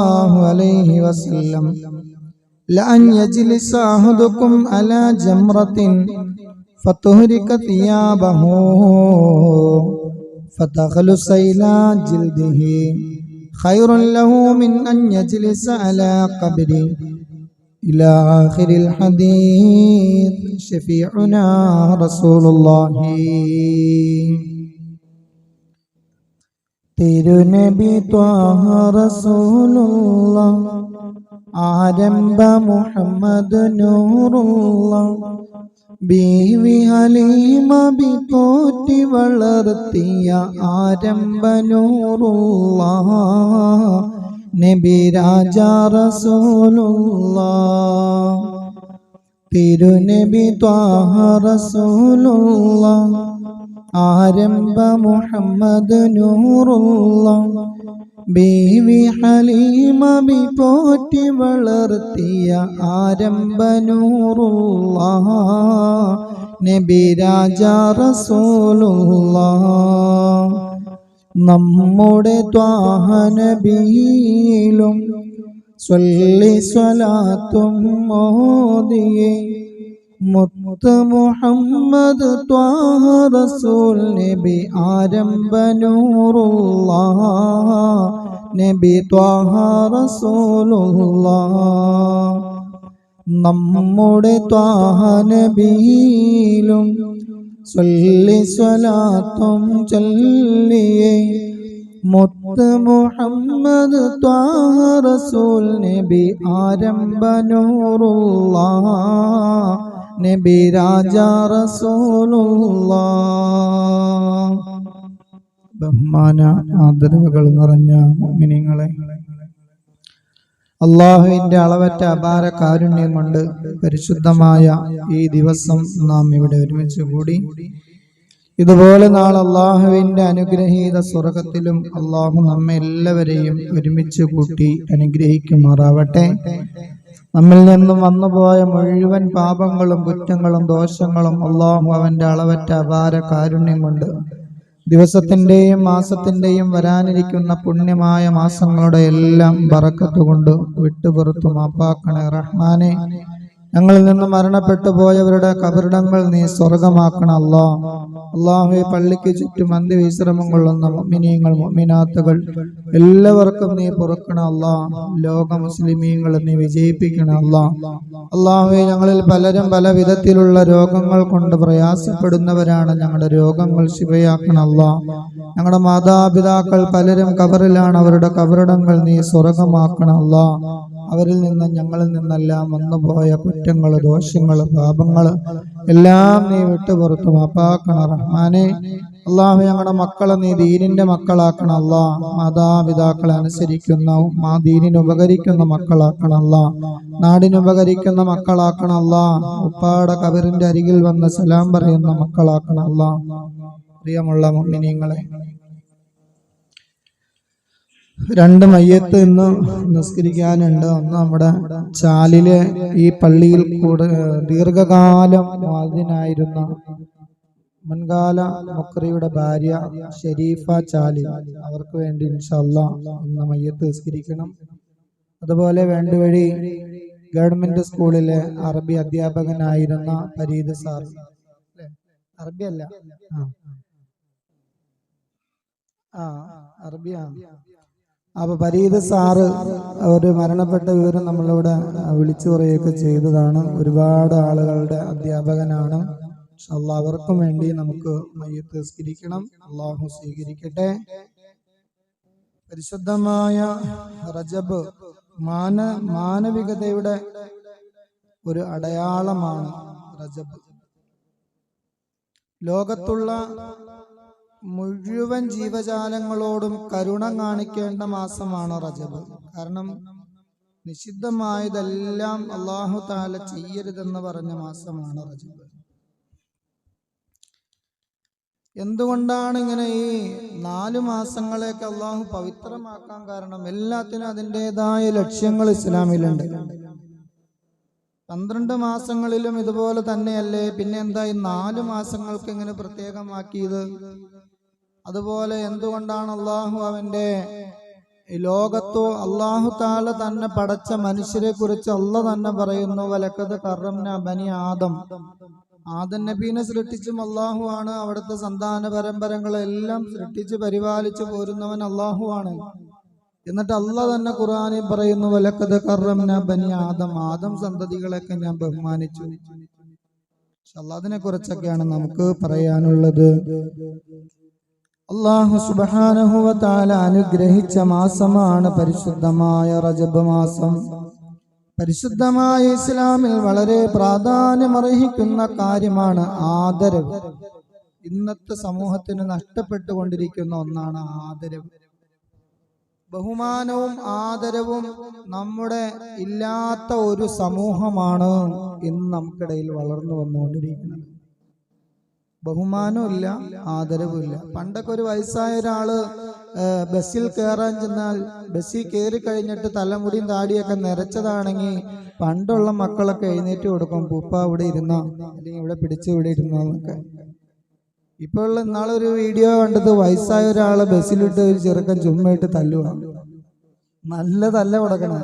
عليه وسلم لأن يجلس أحدكم على جمرة فتهرك ثيابه فتخلص إلى جلده خير له من أن يجلس على قبره إلى آخر الحديث. شفيعنا رسول الله. തിരുനബി ത്വാഹ റസൂലുള്ള ആരംഭ മുഹമ്മദ് നൂറുള്ള ബീവി ഹലീമ ബി പോറ്റി വളർത്തിയ ആരംഭ നൂറുള്ള നബി രാജ റസൂലുള്ള തിരുനബി ത്വാഹ റസൂലുള്ള ആരംഭ മുഹമ്മദ് നൂറുള്ള ബീവി ഹലീമ ബി പോറ്റി വളർത്തിയ ആരംഭ നൂറുള്ള നബി രാജ റസൂലുള്ള നമ്മുടെ ത്വാഹ നബിയിലും സ്വല്ലി സ്വലാത്തും മോദിയേ മുത്ത് മുഹമ്മദ് ത്വാഹ റസൂൽ നബി ആരംഭ നൂറുള്ള നബി ത്വാഹ റസൂലുള്ള നമ്മുടെ ത്വാഹ നബിയിലും സ്വല്ലി സ്വലാത്തും ചൊല്ലിയേ മുത്ത് മുഹമ്മദ് ത്വാഹ റസൂൽ നബി ആരംഭ നൂറുള്ള നബി രാജ റസൂലുള്ള. ബഹുമാന ആദരവുകൾ നിറഞ്ഞ മുഅ്മിനീങ്ങളെ, അല്ലാഹുവിന്റെ അളവറ്റ അപാര കാരുണ്യം കൊണ്ട് പരിശുദ്ധമായ ഈ ദിവസം നാം ഇവിടെ ഒരുമിച്ച് കൂടി. ഇതുപോലെ നാളെ അല്ലാഹുവിന്റെ അനുഗ്രഹീത സ്വർഗത്തിലും അല്ലാഹു നമ്മെ എല്ലാവരെയും ഒരുമിച്ച് കൂട്ടി അനുഗ്രഹിക്കുമാറാവട്ടെ. നമ്മിൽ നിന്നും വന്നുപോയ മുഴുവൻ പാപങ്ങളും കുറ്റങ്ങളും ദോഷങ്ങളും അല്ലാഹു അവന്റെ അളവറ്റ അപാര കാരുണ്യം കൊണ്ട് ദിവസത്തിന്റെയും മാസത്തിന്റെയും വരാനിരിക്കുന്ന പുണ്യമായ മാസങ്ങളുടെ എല്ലാം ബറക്കത്ത് കൊണ്ട് വിട്ടുപുറത്തു മാപ്പാക്കണേ റഹ്മാനെ. ഞങ്ങളിൽ നിന്ന് മരണപ്പെട്ടു പോയവരുടെ കബറിടങ്ങൾ നീ സ്വർഗമാക്കണം അല്ലാ. അല്ലാഹുവേ, പള്ളിക്ക് ചുറ്റും അന്ത്യവിശ്രമം കൊള്ളുന്ന മുഅ്മിനീങ്ങൾ മുഅ്മിനാത്തുകൾ എല്ലാവർക്കും നീ പൊറുക്കണം അല്ലാ. ലോക മുസ്ലിമീങ്ങൾ നീ വിജയിപ്പിക്കണം അല്ലാ. അല്ലാഹുവേ, ഞങ്ങളിൽ പലരും പല വിധത്തിലുള്ള രോഗങ്ങൾ കൊണ്ട് പ്രയാസപ്പെടുന്നവരാണ്. ഞങ്ങളുടെ രോഗങ്ങൾ ശിഫയാക്കണം അല്ലാ. ഞങ്ങളുടെ മാതാപിതാക്കൾ പലരും കബറിലാണ്. അവരുടെ കബറിടങ്ങൾ നീ സ്വർഗമാക്കണം അല്ലാ. അവരിൽ നിന്ന് ഞങ്ങളിൽ നിന്നെല്ലാം വന്നുപോയ കുറ്റങ്ങൾ ദോഷങ്ങൾ പാപങ്ങൾ എല്ലാം നീ വിട്ടുപുറത്തു മാപ്പാക്കണം റഹ്മാനെ. അല്ലാഹു, ഞങ്ങളുടെ മക്കളെ നീ ദീനിന്റെ മക്കളാക്കണം അല്ലാ. മാതാപിതാക്കളെ അനുസരിക്കുന്ന ദീനിന് ഉപകരിക്കുന്ന മക്കളാക്കണം അല്ലാ. നാടിന് ഉപകരിക്കുന്ന മക്കളാക്കണം അല്ലാ. ഉപ്പാടെ കബറിന്റെ അരികിൽ വന്ന് സലാം പറയുന്ന മക്കളാക്കണം അല്ലാ. പ്രിയമുള്ള മുഅ്മിനീങ്ങളെ, രണ്ട് മയ്യത്ത് ഇന്ന് നിസ്കരിക്കാനുണ്ട്. ഒന്ന് നമ്മുടെ ചാലിലെ ഈ പള്ളിയിൽ കൂടെ ദീർഘകാലം മുഅദ്ദിനായിരുന്ന മുൻകാല മുക്രിയുടെ ഭാര്യ ഷരീഫ ചാലി, അവർക്ക് വേണ്ടി ഇൻഷാ അല്ലാഹ് ഇന്ന് മയ്യത്ത് നിസ്കരിക്കണം. അതുപോലെ വേണ്ടുവഴി ഗവൺമെന്റ് സ്കൂളിലെ അറബി അധ്യാപകനായിരുന്ന ഫരീദ് സാർ, അറബി അല്ല അറബിയാണ്. അപ്പൊ ഫരീദ് സാറ് ഒരു മരണപ്പെട്ട വിവരം നമ്മളിവിടെ വിളിച്ചു പറയുകയൊക്കെ ചെയ്തതാണ്. ഒരുപാട് ആളുകളുടെ അധ്യാപകനാണ്. അല്ലാഹ് അവർക്കും വേണ്ടി നമുക്ക് മയ്യത്ത് നിസ്കരിക്കണം. അല്ലാഹു സ്വീകരിക്കട്ടെ. പരിശുദ്ധമായ റജബ് മാനവികതയുടെ ഒരു അടയാളമാണ് റജബ്. ലോകത്തുള്ള മുഴുവൻ ജീവജാലങ്ങളോടും കരുണ കാണിക്കേണ്ട മാസമാണ് റജബ്. കാരണം നിഷിദ്ധമായതെല്ലാം അല്ലാഹു തആല ചെയ്യരുതെന്ന് പറഞ്ഞ മാസമാണ് റജബ്. എന്തുകൊണ്ടാണ് ഇങ്ങനെ ഈ 4 മാസങ്ങളെയൊക്കെ അല്ലാഹു പവിത്രമാക്കാൻ കാരണം? എല്ലാത്തിനും അതിൻ്റെതായ ലക്ഷ്യങ്ങൾ ഇസ്ലാമിലുണ്ട്. 12 മാസങ്ങളിലും ഇതുപോലെ തന്നെയല്ലേ? പിന്നെ എന്താ ഈ 4 മാസങ്ങൾക്ക് ഇങ്ങനെ പ്രത്യേകമാക്കിയത്? അതുപോലെ എന്തുകൊണ്ടാണ് അല്ലാഹു അവന്റെ ലോകത്തോ അല്ലാഹു തആല തന്നെ പടച്ച മനുഷ്യരെ കുറിച്ച് അല്ലാഹ് തന്നെ പറയുന്നു, വലഖദ് കറംനാ ബനി ആദം. ആദം നബീനെ സൃഷ്ടിച്ചും അല്ലാഹു ആണ്. അവിടുത്തെ സന്താന പരമ്പരങ്ങളെല്ലാം സൃഷ്ടിച്ച് പരിപാലിച്ചു പോരുന്നവൻ അല്ലാഹു ആണ്. എന്നിട്ട് അല്ലാഹ് തന്നെ ഖുർആനിൽ പറയുന്നു, വലഖദ് കറംനാ ബനി ആദം. ആദം സന്തതികളെയൊക്കെ ഞാൻ ബഹുമാനിച്ചു. അതിനെ കുറിച്ചൊക്കെയാണ് നമുക്ക് പറയാനുള്ളത്. അല്ലാഹു സുബ്ഹാനഹു വ തആല അനുഗ്രഹിച്ച മാസമാണ് പരിശുദ്ധമായ റജബ് മാസം. പരിശുദ്ധമായ ഇസ്ലാമിൽ വളരെ പ്രാധാന്യമർഹിക്കുന്ന കാര്യമാണ് ആദരവ്. ഇന്നത്തെ സമൂഹത്തിന് നഷ്ടപ്പെട്ടുകൊണ്ടിരിക്കുന്ന ഒന്നാണ് ആദരവ്. ബഹുമാനവും ആദരവും നമ്മുടെ ഇല്ലാത്ത ഒരു സമൂഹമാണ് ഇന്ന് നമുക്കിടയിൽ വളർന്നു വന്നുകൊണ്ടിരിക്കുന്നത്. ബഹുമാനവും ഇല്ല, ആദരവും ഇല്ല. പണ്ടൊക്കെ ഒരു വയസ്സായ ഒരാള് ബസ്സിൽ കയറാൻ ചെന്നാൽ ബസ്സിൽ കയറി കഴിഞ്ഞിട്ട് തലമുടിയും താടിയൊക്കെ നിറച്ചതാണെങ്കിൽ പണ്ടുള്ള മക്കളൊക്കെ എഴുന്നേറ്റ് കൊടുക്കും, പൂപ്പ ഇവിടെ ഇരുന്ന, അല്ലെങ്കിൽ ഇവിടെ പിടിച്ച് ഇവിടെ ഇരുന്നൊക്കെ. ഇപ്പോൾ ഉള്ള ഇന്നാളൊരു വീഡിയോ കണ്ടത്, വയസ്സായ ഒരാളെ ബസ്സിലിട്ട് ഒരു ചെറുക്കൻ ചുമ്മയിട്ട് തല്ലുക. നല്ല തല്ല കൊടുക്കണം.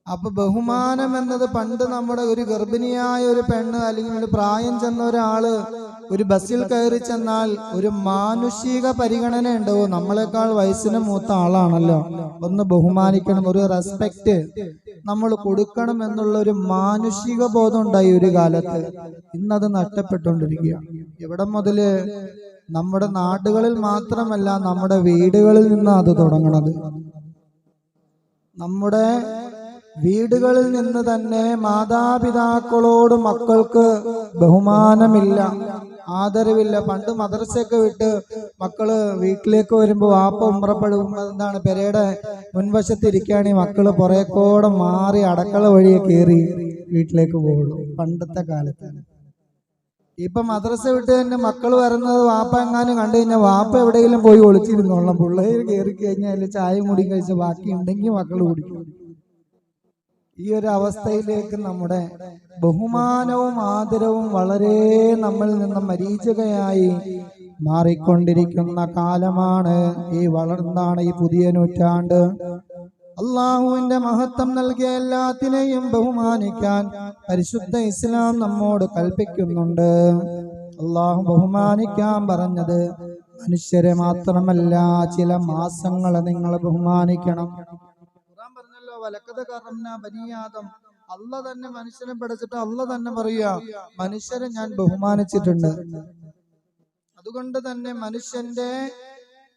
അപ്പൊ ബഹുമാനം എന്നത് പണ്ട് നമ്മുടെ ഒരു ഗർഭിണിയായ ഒരു പെണ്ണ് അല്ലെങ്കിൽ ഒരു പ്രായം ചെന്ന ഒരാള് ഒരു ബസ്സിൽ കയറി ചെന്നാൽ ഒരു മാനുഷിക പരിഗണന ഉണ്ടാവും. നമ്മളെക്കാൾ വയസ്സിന് മൂത്ത ആളാണല്ലോ, ഒന്ന് ബഹുമാനിക്കണം, ഒരു റെസ്പെക്ട് നമ്മൾ കൊടുക്കണം എന്നുള്ള ഒരു മാനുഷിക ബോധം ഉണ്ടായി ഒരു കാലത്ത്. ഇന്നത് നഷ്ടപ്പെട്ടുകൊണ്ടിരിക്കുക. എവിടെ മുതല്? നമ്മുടെ നാടുകളിൽ മാത്രമല്ല, നമ്മുടെ വീടുകളിൽ നിന്നാണ് അത് തുടങ്ങണത്. നമ്മുടെ വീടുകളിൽ നിന്ന് തന്നെ മാതാപിതാക്കളോട് മക്കൾക്ക് ബഹുമാനമില്ല, ആദരവില്ല. പണ്ട് മദ്രസയൊക്കെ വിട്ട് മക്കള് വീട്ടിലേക്ക് വരുമ്പോൾ വാപ്പ ഉമ്രപ്പെടുമ്പോൾ എന്താണ്, പെരയുടെ മുൻവശത്ത് ഇരിക്കുകയാണെങ്കിൽ മക്കള് പുറകോടെ മാറി അടക്കള വഴിയെ കയറി വീട്ടിലേക്ക് പോകുള്ളൂ പണ്ടത്തെ കാലത്ത്. ഇപ്പൊ മദ്രസ വിട്ട് തന്നെ മക്കൾ വരുന്നത് വാപ്പ എങ്ങാനും കണ്ടു കഴിഞ്ഞാൽ വാപ്പ എവിടെയെങ്കിലും പോയി ഒളിച്ചിരുന്നോളാം. പിള്ളേർ കയറി കഴിഞ്ഞാൽ ചായ മുടി കഴിച്ച് ബാക്കി ഉണ്ടെങ്കിൽ മക്കൾ കുടിക്കും. ഈ ഒരു അവസ്ഥയിലേക്ക് നമ്മുടെ ബഹുമാനവും ആദരവും വളരെ നമ്മളിൽ നിന്ന് മരീചികയായി മാറിക്കൊണ്ടിരിക്കുന്ന കാലമാണ് ഈ വളർന്നാണ് ഈ പുതിയ നൂറ്റാണ്ട്. അള്ളാഹുവിന്റെ മഹത്വം നൽകിയ എല്ലാത്തിനെയും ബഹുമാനിക്കാൻ പരിശുദ്ധ ഇസ്ലാം നമ്മോട് കൽപ്പിക്കുന്നുണ്ട്. അള്ളാഹു ബഹുമാനിക്കാൻ പറഞ്ഞത് മനുഷ്യരെ മാത്രമല്ല, ചില മാസങ്ങളെ നിങ്ങൾ ബഹുമാനിക്കണം. പറഞ്ഞല്ലോ, വലഖദ് കറംനാ ബനി ആദം. അല്ലാഹ് തന്നെ മനുഷ്യനെ പഠിച്ചിട്ട് അല്ലാഹ് തന്നെ പറയാ, മനുഷ്യരെ ഞാൻ ബഹുമാനിച്ചിട്ടുണ്ട്. അതുകൊണ്ട് തന്നെ മനുഷ്യന്റെ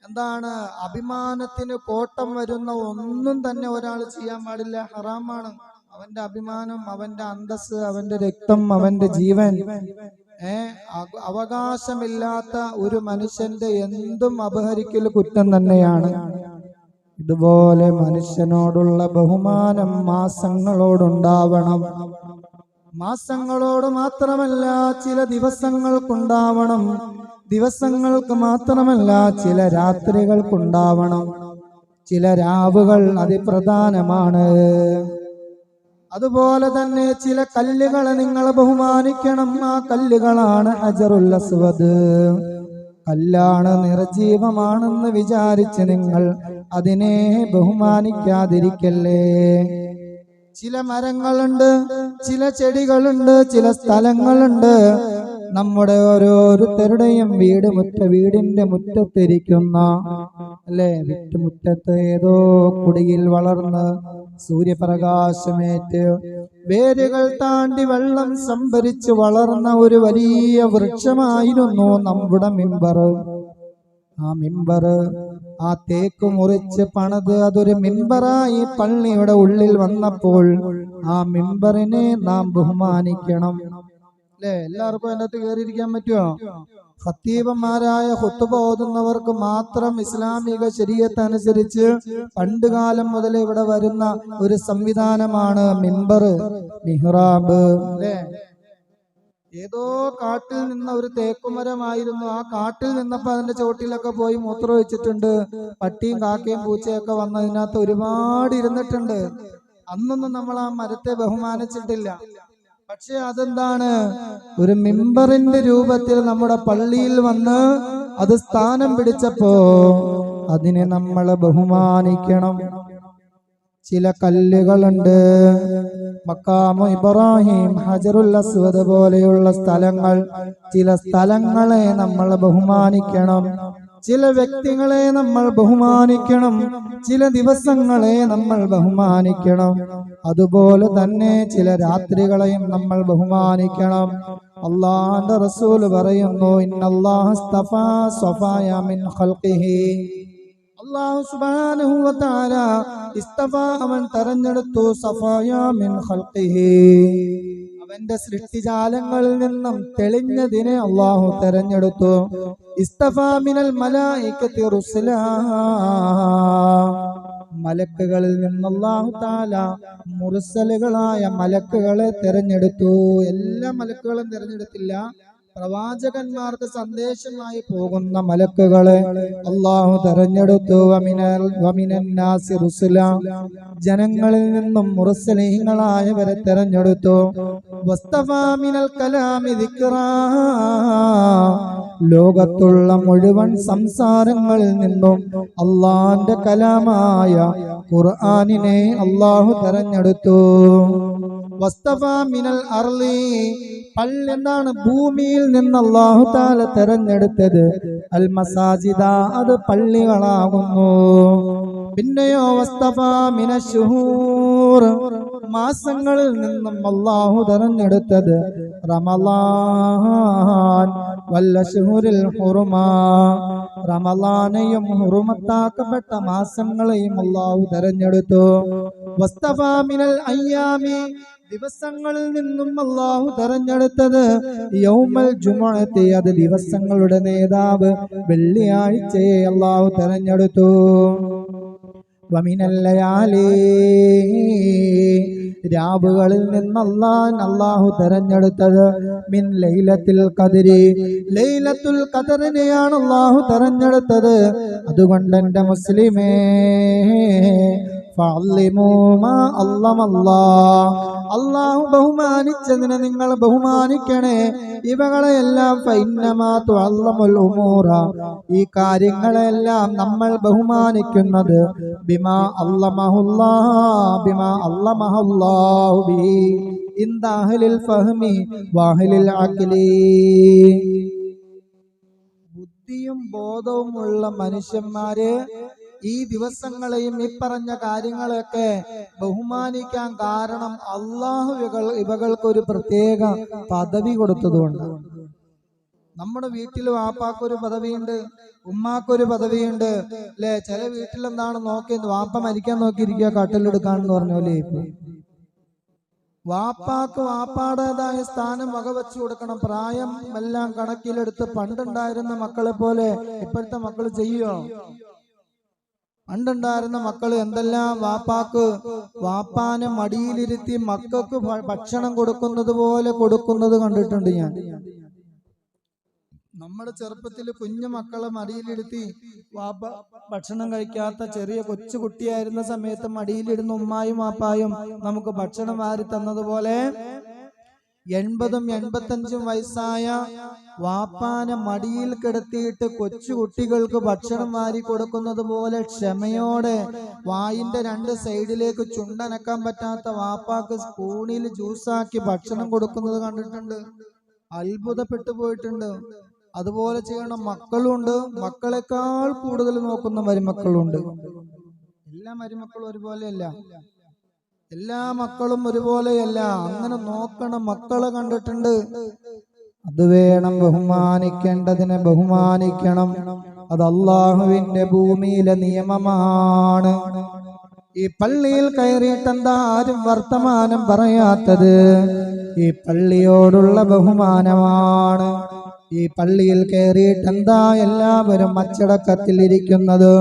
എന്താണ് അഭിമാനത്തിന് കോട്ടം വരുന്ന ഒന്നും തന്നെ ഒരാൾ ചെയ്യാൻ പാടില്ല, ഹറാമാണ്. അവന്റെ അഭിമാനം, അവന്റെ അന്തസ്, അവന്റെ രക്തം, അവന്റെ ജീവൻ, അവകാശമില്ലാത്ത ഒരു മനുഷ്യന്റെ എന്തും അപഹരിക്കൽ കുറ്റം തന്നെയാണ്. ഇതുപോലെ മനുഷ്യനോടുള്ള ബഹുമാനം മാസങ്ങളോടുണ്ടാവണം. മാസങ്ങളോട് മാത്രമല്ല, ചില ദിവസങ്ങൾക്കുണ്ടാവണം. ദിവസങ്ങൾക്ക് മാത്രമല്ല, ചില രാത്രികൾക്കുണ്ടാവണം. ചില രാവുകൾ അതിപ്രധാനമാണ്. അതുപോലെ തന്നെ ചില കല്ലുകളെ നിങ്ങൾ ബഹുമാനിക്കണം. ആ കല്ലുകളാണ് ഹജറുൽ അസ്വദ്. കല്ലാണ്, നിർജീവമാണെന്ന് വിചാരിച്ച് നിങ്ങൾ അതിനെ ബഹുമാനിക്കാതിരിക്കല്ലേ. ചില മരങ്ങളുണ്ട്, ചില ചെടികളുണ്ട്, ചില സ്ഥലങ്ങളുണ്ട്. നമ്മുടെ ഓരോരുത്തരുടെയും വീടിന്റെ മുറ്റത്തിരിക്കുന്ന അല്ലെ, മുറ്റത്ത് ഏതോ കുടിയിൽ വളർന്ന് സൂര്യപ്രകാശമേറ്റ് വേരുകൾ താണ്ടി വെള്ളം സംഭരിച്ച് വളർന്ന ഒരു വലിയ വൃക്ഷമായിരുന്നു നമ്മുടെ മിമ്പർ. ആ മിമ്പർ, ആ തേക്ക് മുറിച്ച് പണിത് അതൊരു മിമ്പറായി പള്ളിയുടെ ഉള്ളിൽ വന്നപ്പോൾ ആ മിമ്പറിനെ നാം ബഹുമാനിക്കണം. അല്ലെ, എല്ലാവർക്കും അതിൻ്റെ അകത്ത് കയറിയിരിക്കാൻ പറ്റുമോ? ഖത്തീബന്മാരായ ഖുത്ബ ഓതുന്നവർക്ക് മാത്രം ഇസ്ലാമിക ശരീഅത്ത് അനുസരിച്ച് പണ്ടുകാലം മുതൽ ഇവിടെ വരുന്ന ഒരു സംവിധാനമാണ് മിമ്പർ, മിഹ്റാബ്. അല്ലെ, ഏതോ കാട്ടിൽ നിന്ന ഒരു തേക്കുമരമായിരുന്നു. ആ കാട്ടിൽ നിന്നപ്പോ അതിന്റെ ചോട്ടിലൊക്കെ പോയി മൂത്രം വെച്ചിട്ടുണ്ട്. പട്ടിയും കാക്കയും പൂച്ചയൊക്കെ വന്നതിനകത്ത് ഒരുപാട് ഇരുന്നിട്ടുണ്ട്. അന്നൊന്നും നമ്മൾ ആ മരത്തെ ബഹുമാനിച്ചിട്ടില്ല. പക്ഷെ അതെന്താണ്, ഒരു മിമ്പറിന്റെ രൂപത്തിൽ നമ്മുടെ പള്ളിയിൽ വന്ന് അത് സ്ഥാനം പിടിച്ചപ്പോ അതിനെ നമ്മൾ ബഹുമാനിക്കണം. ചില കല്ലുകളുണ്ട്, മഖാമു ഇബ്രാഹിം, ഹജറുൽ അസ്വദ് പോലെയുള്ള സ്ഥലങ്ങൾ. ചില സ്ഥലങ്ങളെ നമ്മൾ ബഹുമാനിക്കണം, ചില വ്യക്തികളെ നമ്മൾ ബഹുമാനിക്കണം, ചില ദിവസങ്ങളെ നമ്മൾ ബഹുമാനിക്കണം. അതുപോലെ തന്നെ ചില രാത്രികളെയും നമ്മൾ ബഹുമാനിക്കണം. അല്ലാഹുവിന്റെ റസൂൽ പറയുന്നു, ഇന്നല്ലാഹ ഇസ്തഫാ സ്വഫായ മിൻ ഖൽഖിഹി. അല്ലാഹു സുബ്ഹാനഹു വ തആല ഇസ്തഫാ, അവൻ തെരഞ്ഞെടുത്തു, സഫായ മിൻ ഖൽഖിഹി, അവന്റെ സൃഷ്ടിജാലങ്ങളിൽ നിന്നും തെളിഞ്ഞതിനെ അല്ലാഹു തെരഞ്ഞെടുത്തു. ഇസ്തഫാ മിനൽ മലായികത്തി റുസുലാ, മലക്കുകളിൽ നിന്ന് അല്ലാഹു തആല മുർസലുകളായ മലക്കുകളെ തെരഞ്ഞെടുത്തു. എല്ലാ മലക്കുകളും തെരഞ്ഞെടുത്തില്ല, പ്രവാചകന്മാർക്ക് സന്ദേശമായി പോകുന്ന മലക്കുകളെ അല്ലാഹു തെരഞ്ഞെടുത്തു. വമിനന്നാസി റുസുല, ജനങ്ങളിൽ നിന്നും മുർസലീങ്ങളായവരെ തെരഞ്ഞെടുത്തു. വസ്തഫാ മിനൽ കലാമി ദിക്റാ, ലോകത്തുള്ള മുഴുവൻ സംസാരങ്ങളിൽ നിന്നും അല്ലാഹുവിന്റെ കലാമായ ഖുർആനിനെ അല്ലാഹു തെരഞ്ഞെടുത്തു. വസ്തഫാ മിനൽ അർളി, എന്താണ്, ഭൂമിയിൽ നിന്ന് അല്ലാഹു തആല തെരഞ്ഞെടുത്തത് അൽ മസാജിദ, അത് പള്ളികളാകുന്നു. പിന്നെയോ വസ്തഫാ മിനശ്ശുഹൂർ, മാസങ്ങളിൽ നിന്നും അല്ലാഹു തെരഞ്ഞെടുത്തത് റമളാൻ വല്ലശ്ശുഹുരിൽ ഹുറുമാ, റമളാനെയും ഹുറുമത്താക്കപ്പെട്ട മാസങ്ങളെയും അല്ലാഹു തെരഞ്ഞെടുത്തു. വസ്തഫാ മിനൽ അയ്യാമി, ദിവസങ്ങളിൽ നിന്നും അല്ലാഹു തെരഞ്ഞെടുത്തത് യൗമൽ ജുമുഅത്തി, അത് ദിവസങ്ങളുടെ നേതാവ് വെള്ളിയാഴ്ചയെ അല്ലാഹു തെരഞ്ഞെടുത്തു. വമിനൽ ലയാലി, രാവുകളിൽ നിന്ന് അല്ലാഹു തെരഞ്ഞെടുത്തത് മിൻ ലൈലത്തുൽ ഖദ്രി, ലൈലത്തുൽ ഖദറിനെയാണ് അല്ലാഹു തെരഞ്ഞെടുത്തത്. അതുകൊണ്ട് എൻ്റെ മുസ്ലിമേ, അല്ലാഹു ബഹുമാനിച്ചതിനെ നിങ്ങൾ ബഹുമാനിക്കണേ. ഇവകളെയെല്ലാം ഈ കാര്യങ്ങളെല്ലാം നമ്മൾ ബഹുമാനിക്കുന്നത് ബിമാ അല്ലമഹുല്ലാഹു ബിഹി ഇൻദ അഹ്ലിൽ ഫഹ്മി വഅഹ്ലിൽ അഖ്ലി. ബുദ്ധിയും ബോധവും ഉള്ള മനുഷ്യന്മാര് ഈ ദിവസങ്ങളെയും ഈ പറഞ്ഞ കാര്യങ്ങളൊക്കെ ബഹുമാനിക്കാൻ കാരണം അള്ളാഹു ഇവകൾക്കൊരു പ്രത്യേക പദവി കൊടുത്തതുകൊണ്ട്. നമ്മുടെ വീട്ടിൽ വാപ്പാക്കൊരു പദവിയുണ്ട്, ഉമ്മാക്കൊരു പദവിയുണ്ട്, അല്ലെ? ചില വീട്ടിൽ എന്താണ് നോക്കി, വാപ്പ മരിക്കാൻ നോക്കിയിരിക്കുക കട്ടിലെടുക്കാണെന്ന് പറഞ്ഞോലേ. ഇപ്പൊ വാപ്പാക്ക് വാപ്പാടേതായ സ്ഥാനം വകവെച്ചു കൊടുക്കണം. പ്രായം എല്ലാം കണക്കിലെടുത്ത് പണ്ടുണ്ടായിരുന്ന മക്കളെ പോലെ ഇപ്പോഴത്തെ മക്കൾ ചെയ്യുമോ? പണ്ടുണ്ടായിരുന്ന മക്കൾ എന്തെല്ലാം വാപ്പാനെ മടിയിലിരുത്തി മക്കൾക്ക് ഭക്ഷണം കൊടുക്കുന്നത് പോലെ കൊടുക്കുന്നത് കണ്ടിട്ടുണ്ട് ഞാൻ. നമ്മുടെ ചെറുപ്പത്തിൽ കുഞ്ഞു മക്കളെ മടിയിലിരുത്തി വാപ്പ ഭക്ഷണം കഴിക്കാത്ത ചെറിയ കൊച്ചു കുട്ടിയായിരുന്ന സമയത്ത് മടിയിലിരുന്ന ഉമ്മായും വാപ്പായും നമുക്ക് ഭക്ഷണം വാരി തന്നതുപോലെ 80-85 വയസ്സായ വാപ്പാനെ മടിയിൽ കിടത്തിയിട്ട് കൊച്ചു കുട്ടികൾക്ക് ഭക്ഷണം വാരി കൊടുക്കുന്നത് പോലെ ക്ഷമയോടെ വായിന്റെ 2 സൈഡിലേക്ക് ചുണ്ടനക്കാൻ പറ്റാത്ത വാപ്പാക്ക് സ്പൂണിൽ ജ്യൂസാക്കി ഭക്ഷണം കൊടുക്കുന്നത് കണ്ടിട്ടുണ്ട്. അത്ഭുതപ്പെട്ടു പോയിട്ടുണ്ട്. അതുപോലെ ചെയ്യണം മക്കളുണ്ട്. മക്കളെക്കാൾ കൂടുതൽ നോക്കുന്ന മരുമക്കളുണ്ട്. എല്ലാ മരുമക്കളും ഒരുപോലെയല്ല, എല്ലാ മക്കളും ഒരുപോലെയല്ല. അങ്ങനെ നോക്കണം, മക്കളെ കണ്ടിട്ടുണ്ട്. അത് വേണം, ബഹുമാനിക്കേണ്ടതിനെ ബഹുമാനിക്കണം. അത് അല്ലാഹുവിന്റെ ഭൂമിയിലെ നിയമമാണ്. ഈ പള്ളിയിൽ കയറിയിട്ടെന്താ ആരും വർത്തമാനം പറയാത്തത്? ഈ പള്ളിയോടുള്ള ബഹുമാനമാണ്. ഈ പള്ളിയിൽ കയറിയിട്ടെന്താ എല്ലാവരും അച്ചടക്കത്തിലിരിക്കുന്നത്?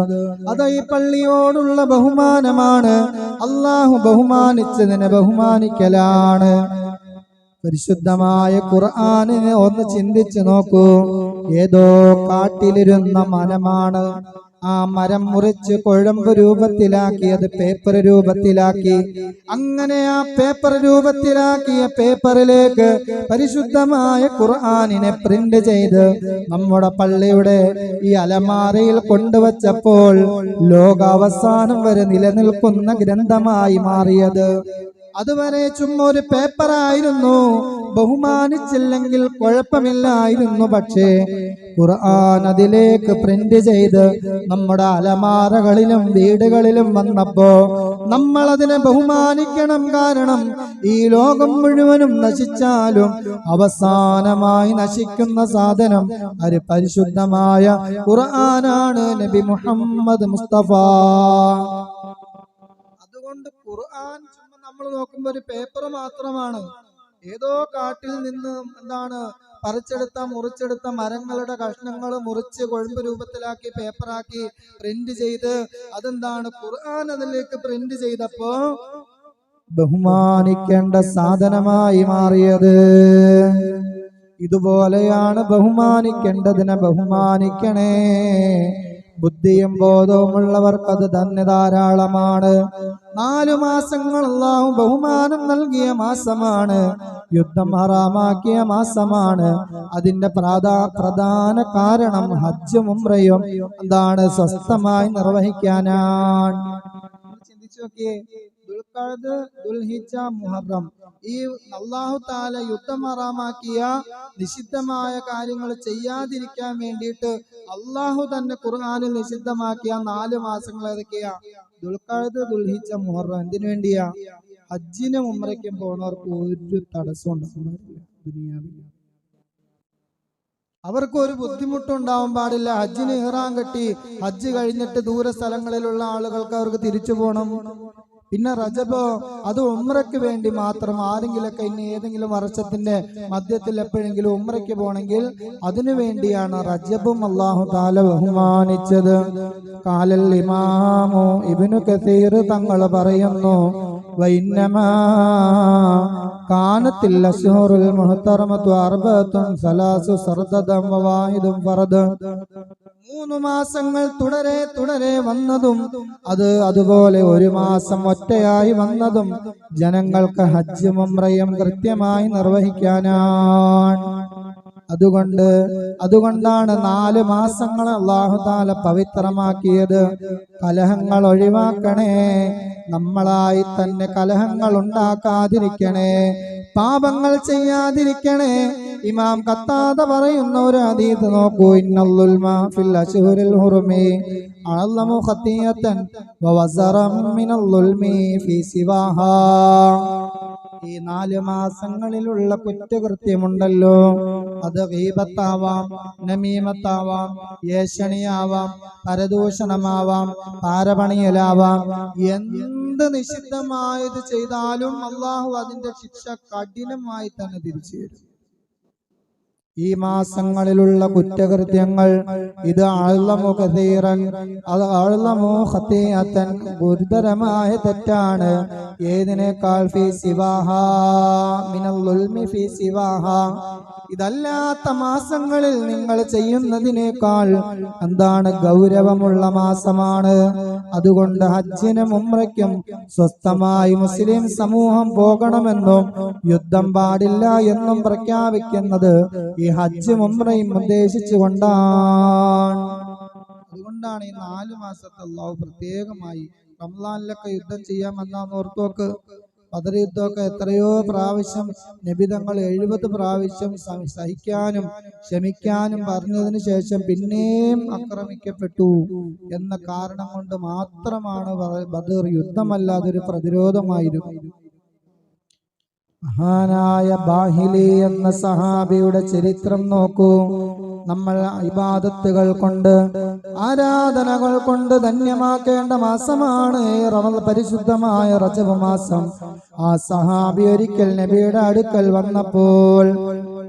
അത് ഈ പള്ളിയോടുള്ള ബഹുമാനമാണ്. അല്ലാഹു ബഹുമാനിച്ചതിനെ ബഹുമാനിക്കലാണ്. പരിശുദ്ധമായ ഖുർആനിനെ ഒന്ന് ചിന്തിച്ചു നോക്കൂ. ഏതോ കാട്ടിലിരുന്ന മനമാണ്, ആ മരം മുറിച്ച് കുഴമ്പ് രൂപത്തിലാക്കി അത് പേപ്പർ രൂപത്തിലാക്കി. അങ്ങനെ ആ പേപ്പർ രൂപത്തിലാക്കിയ പേപ്പറിലേക്ക് പരിശുദ്ധമായ ഖുർആനിനെ പ്രിന്റ് ചെയ്ത് നമ്മുടെ പള്ളിയുടെ ഈ അലമാരയിൽ കൊണ്ടുവച്ചപ്പോൾ ലോകാവസാനം വരെ നിലനിൽക്കുന്ന ഗ്രന്ഥമായി മാറിയത്. അതുവരെ ചുമ്മാ ഒരു പേപ്പറായിരുന്നു, ബഹുമാനിച്ചില്ലെങ്കിൽ കുഴപ്പമില്ലായിരുന്നു. പക്ഷേ ഖുർആൻ അതിലേക്ക് പ്രിന്റ് ചെയ്ത് നമ്മുടെ അലമാരകളിലും വീടുകളിലും വന്നപ്പോ നമ്മൾ അതിനെ ബഹുമാനിക്കണം. കാരണം ഈ ലോകം മുഴുവനും നശിച്ചാലും അവസാനമായി നശിക്കുന്ന സാധനം ഒരു പരിശുദ്ധമായ ഖുർആനാണ്, നബി മുഹമ്മദ് മുസ്തഫ. അതുകൊണ്ട് ഖുർആൻ നമ്മൾ നോക്കുമ്പോ ഒരു പേപ്പർ മാത്രമാണ്. ഏതോ കാട്ടിൽ നിന്ന് മുറിച്ചെടുത്ത മരങ്ങളുടെ കഷ്ണങ്ങൾ മുറിച്ച് കൊഴുമ്പ് രൂപത്തിലാക്കി പേപ്പറാക്കി പ്രിന്റ് ചെയ്ത് ഖുർആൻ അതിലേക്ക് പ്രിന്റ് ചെയ്തപ്പോ ബഹുമാനിക്കേണ്ട സാധനമായി മാറിയത്. ഇതുപോലെയാണ് ബഹുമാനിക്കേണ്ടതിനെ ബഹുമാനിക്കണേ. ബുദ്ധിയും ബോധവുമുള്ളവർക്ക് അത് തന്നെ ധാരാളമാണ്. 4 മാസങ്ങൾ അല്ലാഹു ബഹുമാനം നൽകിയ മാസമാണ്, യുദ്ധം ഹറാമാക്കിയ മാസമാണ്. അതിന്റെ പ്രധാന കാരണം ഹജ്ജും ഉംറയും സ്വസ്ഥമായി നിർവഹിക്കാനാണ്. ചിന്തിച്ചു നോക്കിയേ, ദുൽഖഅദ്, ദുൽഹിജ്ജ, മുഹറം, ഈ അല്ലാഹു തആല യുദ്ധം ഹറാമാക്കിയ നിഷിദ്ധമായ കാര്യങ്ങൾ ചെയ്യാതിരിക്കാൻ വേണ്ടിയിട്ട് അല്ലാഹു തന്നെ ഖുർആനിൽ നിഷിദ്ധമാക്കിയ 4 മാസങ്ങൾ ഏതൊക്കെയാ? ദുൽഖഅദ്, ദുൽഹിജ്ജ, മുഹറം. എന്തിനു വേണ്ടിയാ? ഹജ്ജിനും ഉംറയ്ക്കും പോണവർക്ക് ഒരു തടസ്സം ഉണ്ടാവില്ല ദുനിയാവിൽ. അവർക്ക് ഒരു ബുദ്ധിമുട്ടുണ്ടാവാൻ പാടില്ല. ഹജ്ജിന് ഇഹ്റാം കെട്ടി ഹജ്ജ് കഴിഞ്ഞിട്ട് ദൂര സ്ഥലങ്ങളിലുള്ള ആളുകൾക്ക് അവർക്ക് തിരിച്ചു പോകണം. പിന്നെ റജബോ അത് ഉംറയ്ക്ക് വേണ്ടി മാത്രം. ആരെങ്കിലൊക്കെ ഇനി ഏതെങ്കിലും വർഷത്തിന്റെ മധ്യത്തിൽ എപ്പോഴെങ്കിലും ഉംറയ്ക്ക് പോകണമെങ്കിൽ അതിനു വേണ്ടിയാണ് റജബും അല്ലാഹു തആല ബഹുമാനിച്ചത്. ഖാലൽ ഇമാമു ഇബ്നു കസീർ തങ്ങൾ പറയുന്നു, വഇന്നമാ കാനത്തിൽ അശ്ഹുറുൽ മുഹ്തറമതു അർബഅത്തുൻ സലാസു സർദദം വവാഹിദും ഫർദ്. 3 മാസങ്ങൾ തുടരെ വന്നതും അതുപോലെ 1 മാസം ഒറ്റയായി വന്നതും ജനങ്ങൾക്ക് ഹജ്ജും ഉംറയും കൃത്യമായി നിർവഹിക്കാനാണ്. അതുകൊണ്ടാണ് 4 മാസങ്ങൾ അല്ലാഹു തആല പവിത്രമാക്കിയത്. കലഹങ്ങൾ ഒഴിവാക്കണേ, നമ്മളായി തന്നെ കലഹങ്ങൾ ഉണ്ടാക്കാതിരിക്കണേ, പാപങ്ങൾ ചെയ്യാതിരിക്കണേ. ഇമാം ഖത്താദ പറയുന്ന ഒരു ഹദീസ് നോക്കൂ, ഇന്നല്ലുൽമ ഫിൽ അശ്ഹുരിൽ ഹുറുമി അഅ്ലമു ഖതിയതൻ വവസറം മിനല്ലുൽമി ഫീ സിവാഹാ. ഈ 4 മാസങ്ങളിലുള്ള കുറ്റകൃത്യമുണ്ടല്ലോ, അത് ഗീബത്താവാം, നമീമത്താവാം, ഏഷണിയാവാം, പരദൂഷണമാവാം, പാരപണിയലാവാം. എന്ത് നിഷിദ്ധമായത് ചെയ്താലും അല്ലാഹു അതിന്റെ ശിക്ഷ കഠിനമായി തന്നെ തിരിച്ചു തരും. ഈ മാസങ്ങളിലുള്ള കുറ്റകൃത്യങ്ങൾ ഇത് അഅ്ലമു കസീറൻ, അത് അഅ്ലമു ഖതിയതൻ, ഗുരുതരമായ തെറ്റാണ്. ഏതിനേക്കാൾ? ഫീ സിവാഹാ മിനൽ ളുൽമി ഫീ സിവാഹാ, ഇതല്ലാത്ത മാസങ്ങളിൽ നിങ്ങൾ ചെയ്യുന്നതിനേക്കാൾ ഗൗരവമുള്ള മാസമാണ്. അതുകൊണ്ട് ഹജ്ജിനും ഉംറയ്ക്കും സ്വസ്ഥമായി മുസ്ലിം സമൂഹം പോകണമെന്നും യുദ്ധം പാടില്ല എന്നും പ്രഖ്യാപിക്കുന്നത് ഈ ഹജ്ജും ഉംറയും ഉദ്ദേശിച്ചുകൊണ്ടാണ്. അതുകൊണ്ടാണ് ഈ 4 മാസത്തെ അല്ലാഹു പ്രത്യേകമായി, റമളാനിലൊക്കെ യുദ്ധം ചെയ്യാമെന്നാന്ന് ഓർത്തോക്ക്. ബദർ യുദ്ധമൊക്കെ എത്രയോ പ്രാവശ്യം നബിതങ്ങൾ 70 പ്രാവശ്യം സഹിക്കാനും ക്ഷമിക്കാനും പറഞ്ഞതിന് ശേഷം പിന്നെയും ആക്രമിക്കപ്പെട്ടു എന്ന കാരണം കൊണ്ട് മാത്രമാണ് ബദർ യുദ്ധമല്ലാതൊരു പ്രതിരോധമായിരുന്നു. മഹാനായ ബാഹിലി എന്ന സഹാബിയുടെ ചരിത്രം നോക്കൂ. നമ്മൾ ഇബാദത്തുകൾ കൊണ്ട്, ആരാധനകൾ കൊണ്ട് ധന്യമാക്കേണ്ട മാസമാണ് പരിശുദ്ധമായ റജബ് മാസം. ആ സഹാബി ഒരിക്കൽ നബിയുടെ അടുക്കൽ വന്നപ്പോൾ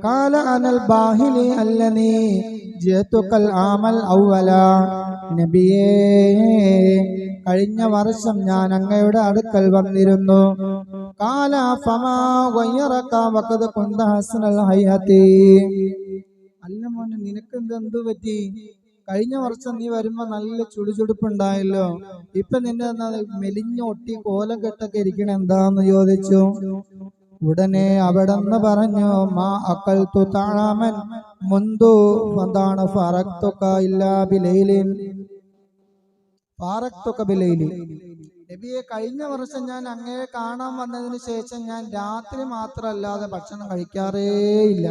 ഖാല അനൽ ബാഹിലി അല്ലനീ ജിഅതുകൽ ആമൽ ഔവല, നബിയേ കഴിഞ്ഞ വർഷം ഞാൻ അങ്ങയുടെ അടുക്കൽ വന്നിരുന്നു. ഖാല ഫമാ ഗയറക വഖദ കുന്ത ഹസനൽ ഹയതി, അല്ല മോനെ നിനക്ക് എന്തു പറ്റി? കഴിഞ്ഞ വർഷം നീ വരുമ്പോ നല്ല ചുടുചുടുപ്പുണ്ടായല്ലോ, ഇപ്പൊ നിന്നെ മെലിഞ്ഞ ഒട്ടി കോലം കെട്ടൊക്കെ ഇരിക്കണ എന്താന്ന് ചോദിച്ചു. ഉടനെ അവിടെന്ന് പറഞ്ഞു, മാ അക്കൽത്തു തഅമൻ മുൻദു എന്താണ് ഫറക്തുക ഇല്ലാ ബിലൈലിൻ ഫറക്തുക ബിലൈലി. നബിയെ, കഴിഞ്ഞ വർഷം ഞാൻ അങ്ങയെ കാണാൻ വന്നതിന് ശേഷം ഞാൻ രാത്രി മാത്രമല്ലാതെ ഭക്ഷണം കഴിക്കാറേ ഇല്ല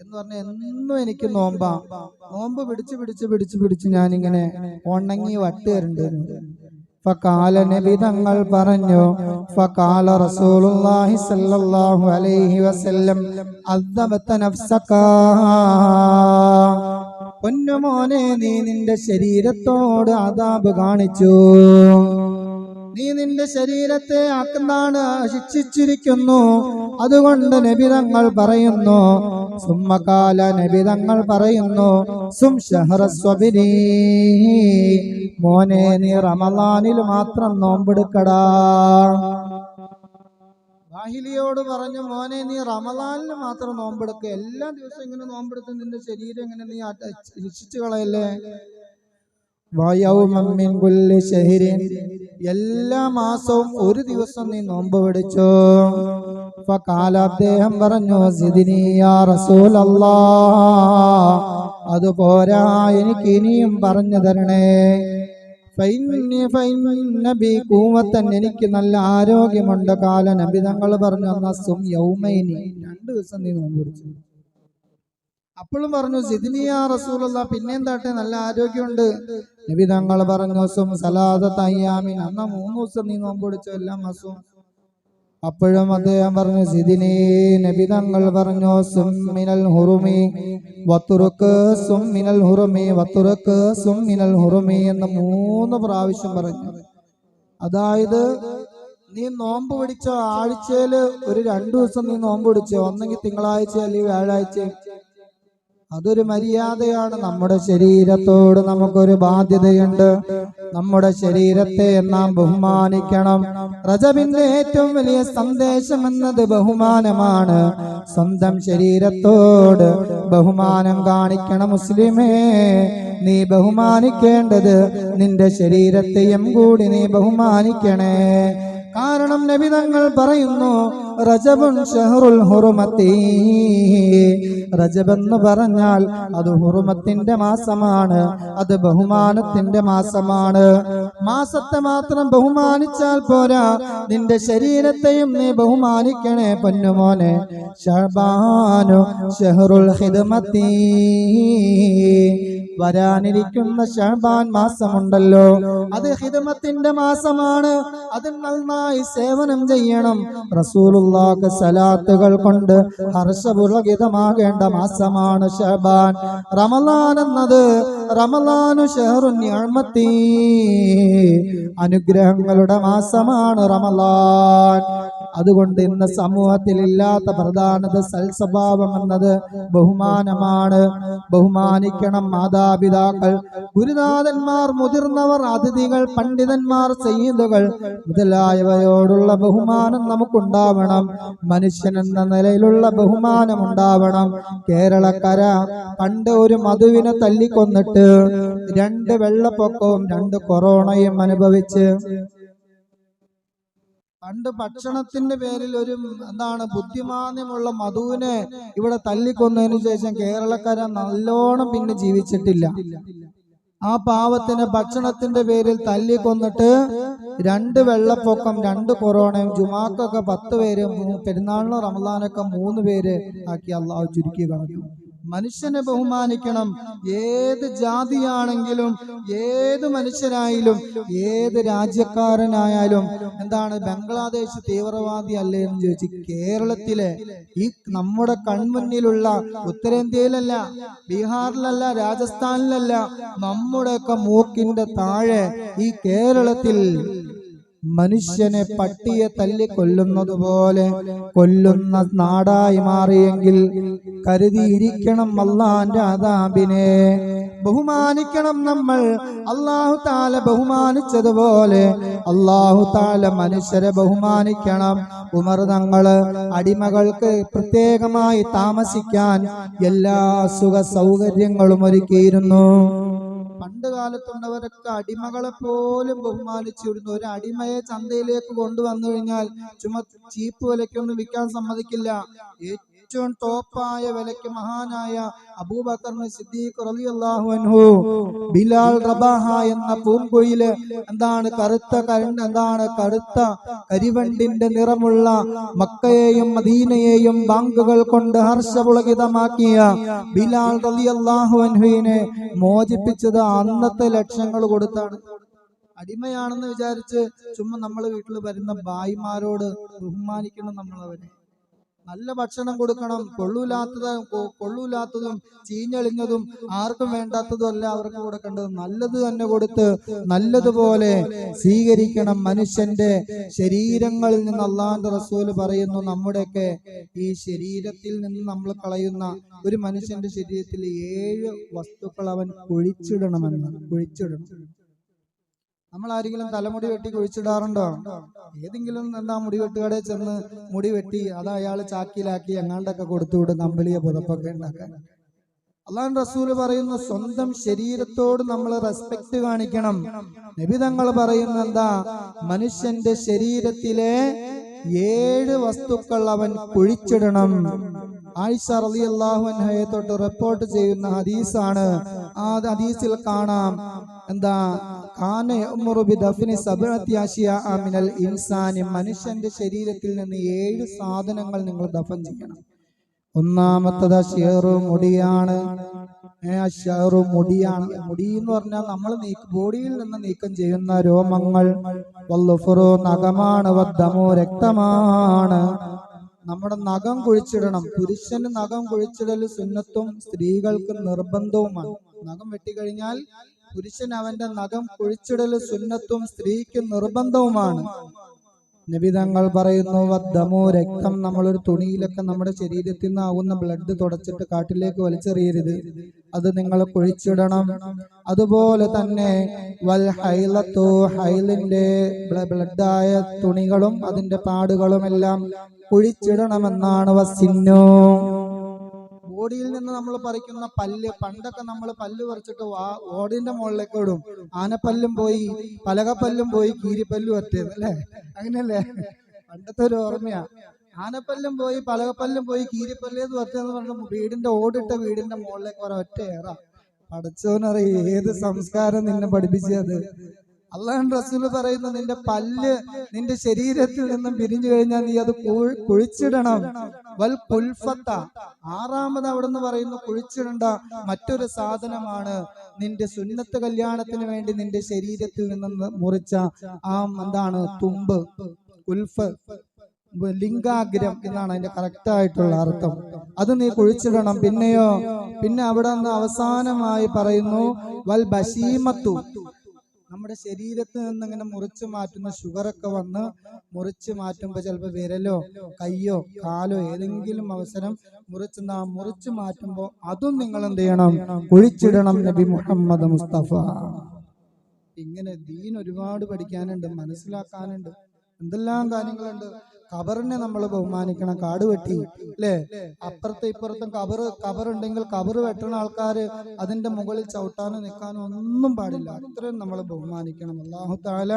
എന്ന് പറഞ്ഞ എന്നും എനിക്ക് നോമ്പാ. നോമ്പ് പിടിച്ച് ഞാനിങ്ങനെ ഉണങ്ങി വട്ടുകരുണ്ട്. ഫഖാല, നബി തങ്ങൾ പറഞ്ഞു, ഫഖാല റസൂലുള്ളാഹി സ്വല്ലല്ലാഹു അലൈഹി വസല്ലം, അദ്ദബത നഫ്സക. പൊന്നുമോനെ, നീ നിന്റെ ശരീരത്തോട് അദാബ് കാണിച്ചു. നീ നിന്റെ ശരീരത്തെ ആക്കുന്നതാണ് ശിക്ഷിച്ചിരിക്കുന്നു. അതുകൊണ്ട് നബി തങ്ങൾ പറയുന്നു, സുമ്മകാല, നബി തങ്ങൾ പറയുന്നു, സും ശഹറ സ്വബിരി, മോനെ നീ റമളാനിൽ മാത്രം നോമ്പെടുക്കടാ. വാഹിലിയോട് പറഞ്ഞു, മോനെ നീ റമളാനിൽ മാത്രം നോമ്പെടുക്കുക, എല്ലാ ദിവസവും ഇങ്ങനെ നോമ്പെടുത്ത് നിന്റെ ശരീരം ഇങ്ങനെ നീ ശിക്ഷിച്ചു കളയല്ലേ. എല്ലാ മാസവും ഒരു ദിവസം നീ നോമ്പ് പിടിച്ചോ. ഫഖാല, അദ്ദേഹം പറഞ്ഞു, സിദ്നി യാ റസൂലല്ലാഹ്, അതുപോരാ, എനിക്ക് ഇനിയും പറഞ്ഞു തരണേ. എനിക്ക് നല്ല ആരോഗ്യമുണ്ട്. കാല, നബി തങ്ങൾ പറഞ്ഞു, നസും യൗമൈനി, 2 ദിവസം നീ നോമ്പ് പിടിച്ചു. അപ്പോഴും പറഞ്ഞു, സിദ്നി യാ റസൂലല്ലാഹ്, പിന്നെന്താട്ടെ, നല്ല ആരോഗ്യമുണ്ട്. നബി തങ്ങൾ പറഞ്ഞു, സും സലാസത അയ്യാമിൻ, അന്ന് 3 ദിവസം നീ നോമ്പ് പിടിച്ചോ എല്ലാ മാസവും. അപ്പോഴും അദ്ദേഹം പറഞ്ഞു, സിദ്നി. നബി തങ്ങൾ പറഞ്ഞു, സുമ്മിനൽ ഹുറുമി വതുറുക്, സുമ്മിനൽ ഹുറുമി വതുറുക്, സുമ്മിനൽ ഹുറുമി എന്ന് 3 പ്രാവശ്യം പറഞ്ഞു. അതായത് നീ നോമ്പ് പിടിച്ചോ, ആഴ്ചയില് ഒരു 2 ദിവസം നീ നോമ്പ് പിടിച്ചോ, ഒന്നെങ്കിൽ തിങ്കളാഴ്ച അല്ലെങ്കിൽ വ്യാഴാഴ്ച. അതൊരു മര്യാദയാണ്. നമ്മുടെ ശരീരത്തോട് നമുക്കൊരു ബാധ്യതയുണ്ട്. നമ്മുടെ ശരീരത്തെ നാം ബഹുമാനിക്കണം. റജബിന്റെ ഏറ്റവും വലിയ സന്ദേശം എന്നത് ബഹുമാനമാണ്. സ്വന്തം ശരീരത്തോട് ബഹുമാനം കാണിക്കണം. മുസ്ലിമേ, നീ ബഹുമാനിക്കേണ്ടത് നിന്റെ ശരീരത്തെയും കൂടി നീ ബഹുമാനിക്കണേ. കാരണം നബി തങ്ങൾ പറയുന്നു, റജബുൻ ഷഹറുൽ ഹുറുമത്തി, റജബ് എന്ന് പറഞ്ഞാൽ അത് ഹുറുമത്തിന്റെ മാസമാണ്, അത് ബഹുമാനത്തിന്റെ മാസമാണ്. മാസത്തെ മാത്രം ബഹുമാനിച്ചാൽ പോരാ, നിന്റെ ശരീരത്തെയും നീ ബഹുമാനിക്കണേ പൊന്നുമോനെ. ശഅബാനു ഷഹറുൽ ഖിദ്മത്തി, വരാനിരിക്കുന്ന ശഅബാൻ മാസമുണ്ടല്ലോ, അത് ഖിദ്മത്തിന്റെ മാസമാണ്. അതിൽ നന്നായി സേവനം ചെയ്യണം. റസൂലുള്ളാഹിക്ക് സലാത്തുകൾ കൊണ്ട് ഹർഷപുളകിതമാകേണ്ട മാസമാണ് ശഅബാൻ. റമളാൻ എന്നത് റമളാനു ഷഹറു നിഅമത്തി, അനുഗ്രഹങ്ങളുടെ മാസമാണ് റമളാൻ. അതുകൊണ്ട് ഇന്ന് സമൂഹത്തിൽ ഇല്ലാത്ത പ്രധാനത സൽസ്വഭാവം എന്നത് ബഹുമാനമാണ്. ബഹുമാനിക്കണം. മാതാപിതാക്കൾ, ഗുരുനാഥന്മാർ, മുതിർന്നവർ, അതിഥികൾ, പണ്ഡിതന്മാർ, സയ്യിദുകൾ മുതലായവയോടുള്ള ബഹുമാനം നമുക്കുണ്ടാവണം. മനുഷ്യൻ എന്ന നിലയിലുള്ള ബഹുമാനം ഉണ്ടാവണം. കേരളക്കര പണ്ട് ഒരു മധുവിനെ തല്ലിക്കൊന്നിട്ട് 2 വെള്ളപ്പൊക്കവും 2 കൊറോണയും അനുഭവിച്ച്, പണ്ട് ഭക്ഷണത്തിന്റെ പേരിൽ ഒരു ബുദ്ധിമാന്യമുള്ള മധുവിനെ ഇവിടെ തല്ലിക്കൊന്നതിന് ശേഷം കേരളക്കര നല്ലോണം പിന്നെ ജീവിച്ചിട്ടില്ല. ആ പാവത്തിന് ഭക്ഷണത്തിന്റെ പേരിൽ തല്ലിക്കൊന്നിട്ട് 2 വെള്ളപ്പൊക്കം, 2 കൊറോണയും, ജുമാക്കൊക്കെ 10 പേര്, പെരുന്നാളിനും റമളാനൊക്കെ 3 പേര് ആക്കി അള്ളാഹു ചുരുക്കി കളഞ്ഞു. മനുഷ്യനെ ബഹുമാനിക്കണം. ഏത് ജാതിയാണെങ്കിലും, ഏത് മനുഷ്യരായാലും, ഏത് രാജ്യക്കാരനായാലും. ബംഗ്ലാദേശ് തീവ്രവാദി അല്ലേ എന്ന് ചോദിച്ച് കേരളത്തിലെ ഈ നമ്മുടെ കൺമുന്നിലുള്ള, ഉത്തരേന്ത്യയിലല്ല, ബീഹാറിലല്ല, രാജസ്ഥാനിലല്ല, നമ്മുടെയൊക്കെ മൂക്കിന്റെ താഴെ ഈ കേരളത്തിൽ മനുഷ്യനെ പട്ടിയെ തല്ലി കൊല്ലുന്നത് പോലെ കൊല്ലുന്ന നാടായി മാറിയെങ്കിൽ കരുതിയിരിക്കണം അല്ലാഹുവിന്റെ അദാബിനെ. ബഹുമാനിക്കണം നമ്മൾ. അല്ലാഹു തആല ബഹുമാനിച്ചതുപോലെ അല്ലാഹു തആല മനുഷ്യരെ ബഹുമാനിക്കണം. ഉമർ തങ്ങള് അടിമകൾക്ക് പ്രത്യേകമായി താമസിക്കാൻ എല്ലാ സുഖ സൗകര്യങ്ങളും ഒരുക്കിയിരുന്നു. പണ്ട് കാലത്തുള്ളവരൊക്കെ അടിമകളെ പോലും ബഹുമാനിച്ചിരുന്നു. ഒരു അടിമയെ ചന്തയിലേക്ക് കൊണ്ടുവന്നു കഴിഞ്ഞാൽ ചുമ ചീപ്പ് വിലയ്ക്കൊന്നും വിൽക്കാൻ സമ്മതിക്കില്ല. ഏറ്റവും ടോപ്പായ വിലയ്ക്ക് മഹാനായ അബൂബക്കർ സിദ്ദീഖ് റളിയല്ലാഹു അൻഹു ബിലാൽ റബാഹ എന്ന പൂങ്കുയില് കറുത്ത കരിവണ്ടിന്റെ നിറമുള്ള മക്കയെയും മദീനയെയും ബാങ്കുകൾ കൊണ്ട് ഹർഷപുളകിതമാക്കിയ ബിലാൽ റളിയല്ലാഹു അൻഹുവിനെ മോചിപ്പിച്ചത് അന്നത്തെ ലക്ഷങ്ങൾ കൊടുത്താണ്. അടിമയാണെന്ന് വിചാരിച്ച് ചുമ്മാ നമ്മൾ വീട്ടിൽ വരുന്ന ഭായിമാരോട് ബഹുമാനിക്കണം. നമ്മളവരെ നല്ല ഭക്ഷണം കൊടുക്കണം. കൊള്ളൂലാത്തതും ചീഞ്ഞെളിഞ്ഞതും ആർക്കും വേണ്ടാത്തതും അല്ല അവർക്ക് കൊടുക്കേണ്ടത്. നല്ലത് തന്നെ കൊടുത്ത് നല്ലതുപോലെ സ്വീകരിക്കണം. മനുഷ്യന്റെ ശരീരങ്ങളിൽ നിന്ന് അള്ളാഹുവിന്റെ റസൂൽ പറയുന്നു, നമ്മുടെയൊക്കെ ഈ ശരീരത്തിൽ നിന്ന് നമ്മൾ കളയുന്ന ഒരു മനുഷ്യന്റെ ശരീരത്തിൽ 7 വസ്തുക്കൾ അവൻ കുഴിച്ചിടണം. നമ്മൾ ആരെങ്കിലും തലമുടി വെട്ടി കുഴിച്ചിടാറുണ്ടോ? ഏതെങ്കിലും മുടി വെട്ടുകടയിൽ ചെന്ന് മുടി വെട്ടി അത് അയാൾ ചാക്കിലാക്കി എങ്ങാണ്ടൊക്കെ കൊടുത്തുവിടും, കമ്പിളിയെ പുതപ്പൊക്കെ ഉണ്ടാക്കാൻ. അള്ളാഹുവിന്റെ റസൂല് പറയുന്നു, സ്വന്തം ശരീരത്തോട് നമ്മൾ റെസ്പെക്ട് കാണിക്കണം. നബി തങ്ങൾ പറയുന്ന എന്താ? മനുഷ്യന്റെ ശരീരത്തിലെ 7 വസ്തുക്കൾ അവൻ കുഴിച്ചിടണം. ആയിഷ റളിയല്ലാഹു അൻഹയെ തൊട്ട് റിപ്പോർട്ട് ചെയ്യുന്ന ഹദീസാണ്. ആ ഹദീസിൽ കാണാം മനുഷ്യന്റെ ശരീരത്തിൽ നിന്ന് 7 സാധനങ്ങൾ നിങ്ങൾ ദഫൻ ചെയ്യണം. ഒന്നാമത്തത് മുടിയാണ്. മുടി എന്ന് പറഞ്ഞാൽ നമ്മൾ ബോഡിയിൽ നിന്ന് നീക്കം ചെയ്യുന്ന രോമങ്ങൾ. നഖമാണ്. രക്തമാണ്. നമ്മുടെ നഖം കുഴിച്ചിടണം. പുരുഷന് നഖം കുഴിച്ചിടൽ സുന്നത്തും സ്ത്രീകൾക്ക് നിർബന്ധവുമാണ്. നഖം വെട്ടിക്കഴിഞ്ഞാൽ പുരുഷൻ അവന്റെ നഖം കുഴിച്ചിടൽ സുന്നത്തും സ്ത്രീക്ക് നിർബന്ധവുമാണ്. നബി തങ്ങൾ പറയുന്നു, വദ്ദമു രക്തം. നമ്മളൊരു തുണിയിലൊക്കെ നമ്മുടെ ശരീരത്തിൽ നിന്ന് ആവുന്ന ബ്ലഡ് തുടച്ചിട്ട് കാട്ടിലേക്ക് വലിച്ചെറിയരുത്, അത് നിങ്ങൾ കുഴിച്ചിടണം. അതുപോലെ തന്നെ വൽ ഹൈലത്തു, ഹൈലിന്റെ ബ്ലഡായ തുണികളും അതിന്റെ പാടുകളും എല്ലാം കുഴിച്ചിടണമെന്നാണ്. വസിന്നോ, ബോഡിയിൽ നിന്ന് നമ്മൾ പറിക്കുന്ന പല്ല്. പണ്ടൊക്കെ നമ്മൾ പല്ല് പറിച്ചിട്ട് ഓടിന്റെ മുകളിലേക്ക് ഇടും. ആനപ്പല്ലും പോയി, പലകപ്പല്ലും പോയി, കീരിപ്പല്ലും ഒറ്റയത് അല്ലേ? അങ്ങനെയല്ലേ പണ്ടത്തെ ഒരു ഓർമ്മയാ. ആനപ്പല്ലും പോയി, പലകപ്പല്ലും പോയി, കീരിപ്പല്ലേന്ന് ഒറ്റയെന്ന് പറഞ്ഞ വീടിന്റെ വീടിന്റെ മുകളിലേക്ക് ഒറ്റ ഏറ. പഠിച്ചവനറിയ ഏത് സംസ്കാരം നിന്നെ പഠിപ്പിച്ചത്. അള്ളാഹുവിന്റെ റസൂൽ പറയുന്നു, നിന്റെ പല്ല് നിന്റെ ശരീരത്തിൽ നിന്നും പിരിഞ്ഞു കഴിഞ്ഞാൽ നീ അത് കുഴിച്ചിടണം. വൽ കുൽഫത്ത, 6ാമത് അവിടുന്ന് പറയുന്നു കുഴിച്ചിടേണ്ട മറ്റൊരു സാധനമാണ് നിന്റെ സുന്നത്ത് കല്യാണത്തിന് വേണ്ടി നിന്റെ ശരീരത്തിൽ നിന്നും മുറിച്ച തുമ്പ്. കുൽഫ്, ലിംഗാഗ്രം എന്നാണ് അതിന്റെ കറക്റ്റ് ആയിട്ടുള്ള അർത്ഥം. അത് നീ കുഴിച്ചിടണം. പിന്നെ അവിടെ നിന്ന് അവസാനമായി പറയുന്നു വൽ ബശീമത്തു, നമ്മുടെ ശരീരത്തിൽ നിന്ന് ഇങ്ങനെ മുറിച്ചു മാറ്റുന്ന ഷുഗറൊക്കെ വന്ന് മുറിച്ചു മാറ്റുമ്പോൾ ചിലപ്പോൾ വിരലോ കയ്യോ കാലോ ഏതെങ്കിലും അവസരം മുറിച്ചു മാറ്റുമ്പോൾ അതും നിങ്ങൾ എന്ത് ചെയ്യണം? കുഴിച്ചിടണം. നബി മുഹമ്മദ് മുസ്തഫ. ഇങ്ങനെ ദീൻ ഒരുപാട് പഠിക്കാനുണ്ട്, മനസ്സിലാക്കാനുണ്ട്, എന്തെല്ലാം കാര്യങ്ങളുണ്ട്. ഖബറിനെ നമ്മൾ ബഹുമാനിക്കണം. കാട് വെട്ടി അല്ലേ? അപ്പുറത്തും ഇപ്പുറത്തും ഖബറുണ്ടെങ്കിൽ ഖബർ വെട്ടുന്ന ആൾക്കാര് അതിന്റെ മുകളിൽ ചവിട്ടാനോ നിൽക്കാനോ ഒന്നും പാടില്ല. അത്രയും നമ്മൾ ബഹുമാനിക്കണം. അല്ലാഹു തആല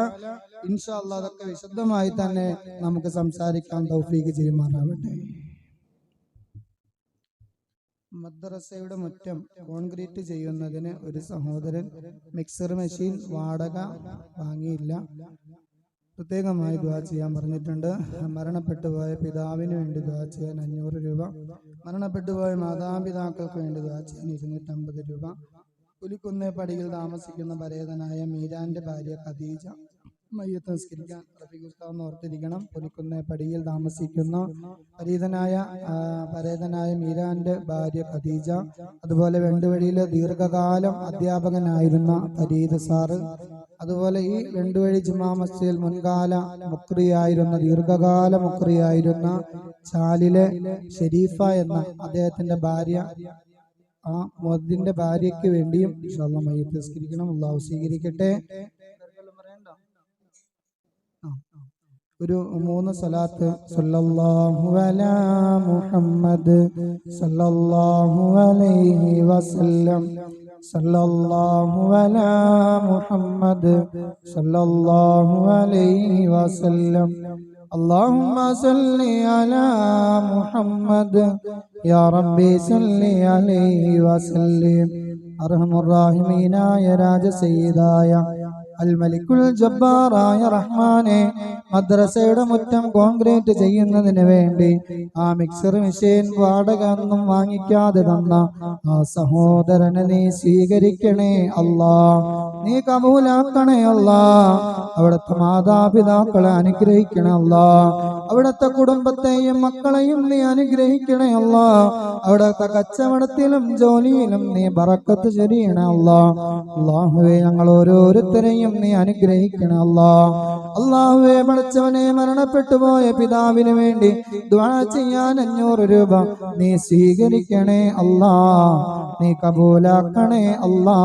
ഇൻഷാ അല്ലാഹ് അതൊക്കെ വിശദമായി തന്നെ നമുക്ക് സംസാരിക്കാൻ തൗഫീഖ് ചെയ്യുമാറാവട്ടെ. മദ്രസയുടെ മുറ്റം കോൺക്രീറ്റ് ചെയ്യുന്നതിന് ഒരു സഹോദരൻ മിക്സർ മെഷീൻ വാടക വാങ്ങിയില്ല. പ്രത്യേകമായി ദുആ ചെയ്യാൻ പറഞ്ഞിട്ടുണ്ട്. മരണപ്പെട്ടുപോയ പിതാവിന് വേണ്ടി ദുആ ചെയ്യാൻ 500 രൂപ, മരണപ്പെട്ടുപോയ മാതാപിതാക്കൾക്ക് വേണ്ടി ദുആ ചെയ്യാൻ 250 രൂപ. പുലിക്കുന്നേപ്പടിയിൽ താമസിക്കുന്ന പരേതനായ മീരാന്റെ ഭാര്യ ഖദീജ മയ്യത്ത് നിസ്കരിക്കാൻ റഫീഖുസ്താദ് ഓർത്തിരിക്കണം. പുലിക്കുന്നേപ്പടിയിൽ താമസിക്കുന്ന പരേതനായ മീരാന്റെ ഭാര്യ ഖദീജ, അതുപോലെ വെണ്ടുവഴിയിലെ ദീർഘകാലം അധ്യാപകനായിരുന്ന ഫരീദ് സാറ്, അതുപോലെ ഈ വെണ്ടുവഴി ജുമാ മസ്ജിദിൽ മുൻകാല ദീർഘകാല മുക്രിയായിരുന്ന ചാലിലെ ഷെരീഫ എന്ന അദ്ദേഹത്തിന്റെ ഭാര്യ, ആ മുഅദ്ദിന്റെ ഭാര്യയ്ക്ക് വേണ്ടിയും ഇൻഷാ അല്ലാഹ് മയ്യിത്ത് നിസ്കരിക്കണം. അല്ലാഹു സ്വീകരിക്കട്ടെ. ഒരു 3 സ്വലാത്ത് സല്ലല്ലാഹു അലാ മുഹമ്മദ് സല്ലല്ലാഹു അലൈഹി വസല്ലം സല്ലല്ലാഹു അലാ മുഹമ്മദ് സല്ലല്ലാഹു അലൈഹി വസല്ലം. اللهم صل على محمد يا ربي صل عليه وسلم. അർഹമുറാഹിമീനായ രാജസയ്യിദായ അൽ മലിക്കുൽ ജബ്ബാറായ റഹ്മാനെ, മദ്രസയുടെ മുറ്റം കോൺക്രീറ്റ് ചെയ്യുന്നതിന് വേണ്ടി ആ മിക്സർ മെഷീൻ വാടക ഒന്നും വാങ്ങിക്കാതെ തന്ന ആ സഹോദരനെ നീ സ്വീകരിക്കണേ അല്ലാ, നീ കബൂലാക്കണേ അല്ലാ. അവിടുത്തെ മാതാപിതാക്കളെ അനുഗ്രഹിക്കണേ അല്ലാ, അവിടുത്തെ കുടുംബത്തെയും മക്കളെയും നീ അനുഗ്രഹിക്കണേ അല്ലാ. അവിടുത്തെ കച്ചവടത്തിലും ജോലിയിലും നീ ബറക്കത്ത് ചൊരിയണേ അല്ലാ. അല്ലാഹുവേ, ഞങ്ങൾ ഓരോരുത്തരെയും നീ അനുഗ്രഹിക്കണേ അല്ലാ. അല്ലാഹുവേ, പഠിച്ചവനെ, മരണപ്പെട്ടു പോയ പിതാവിന് വേണ്ടി ദുആ ചെയ്യാൻ 500 രൂപ നീ സ്വീകരിക്കണേ അല്ലാ, നീ കബൂലാക്കണേ അല്ലാ.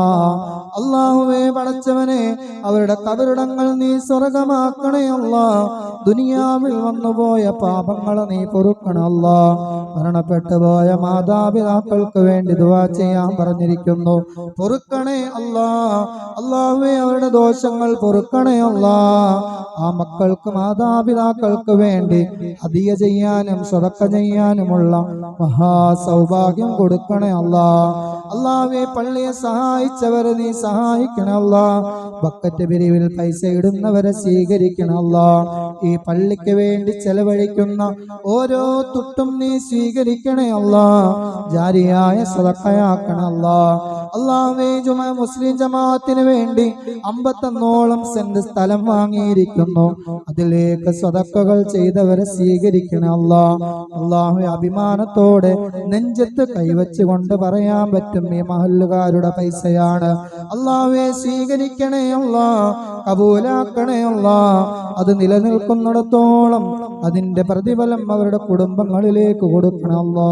അല്ലാഹുവേ, പഠിച്ചവനെ, അവരുടെ കബറിടങ്ങൾ നീ സ്വർഗമാക്കണേ അല്ലാ. ദുനിയാവിൽ വന്നുപോയ പാപങ്ങൾ നീ പൊറുക്കണേ അല്ലാ. മരണപ്പെട്ടു പോയ മാതാപിതാക്കൾക്ക് വേണ്ടി ദുആ ചെയ്യാൻ പറഞ്ഞിരിക്കുന്നു, പൊറുക്കണേ അല്ലാ. അല്ലാഹുവേ, അവരുടെ ദോഷങ്ങൾ പൊറുക്കണേ അല്ലാ. ആ മക്കൾക്ക്, മാതാപിതാക്കൾക്ക് വേണ്ടി ഹദിയ ചെയ്യാനും സദഖ ചെയ്യാനുമുള്ള മഹാസൗഭാഗ്യം കൊടുക്കണേ അല്ലാ. അല്ലാഹുവേ, പള്ളിയെ സഹായിച്ചവരെ നീ സഹായിക്കണേ അല്ലാ. ബക്കറ്റ് പിരിവിൽ പൈസ ഇടുന്നവരെ സ്വീകരിക്കണേ അല്ലാ. ഈ പള്ളിക്ക് വേണ്ടി ചെലവഴിക്കുന്ന ഓരോ തുട്ടും നീ സ്വീകരിക്കണേ അല്ലാ, ജാരിയായ സദഖയാക്കണേ അല്ലാ. അല്ലാഹുവേ, മുസ്ലിം ജമാഅത്തിന് വേണ്ടി 51ഓളം സെന്റ് സ്ഥലം വാങ്ങിയിരിക്കുന്നു, അതിലേക്ക് സദഖകൾ ചെയ്തവരെ സ്വീകരിക്കണേ അല്ലാ. അല്ലാഹുവേ, അഭിമാനത്തോടെ നെഞ്ചത്ത് കൈവച്ചുകൊണ്ട് പറയാൻ പറ്റും, ഈ മഹല്ലുകാരുടെ പൈസയാണ്. അല്ലാഹുവേ, സ്വീകരിക്കണേ അല്ലാ, കബൂലാക്കണേ അല്ലാ. അത് നിലനിൽക്കുന്നിടത്തോളം അതിന്റെ പ്രതിഫലം അവരുടെ കുടുംബങ്ങളിലേക്ക് കൊടുക്കണം അല്ലാ.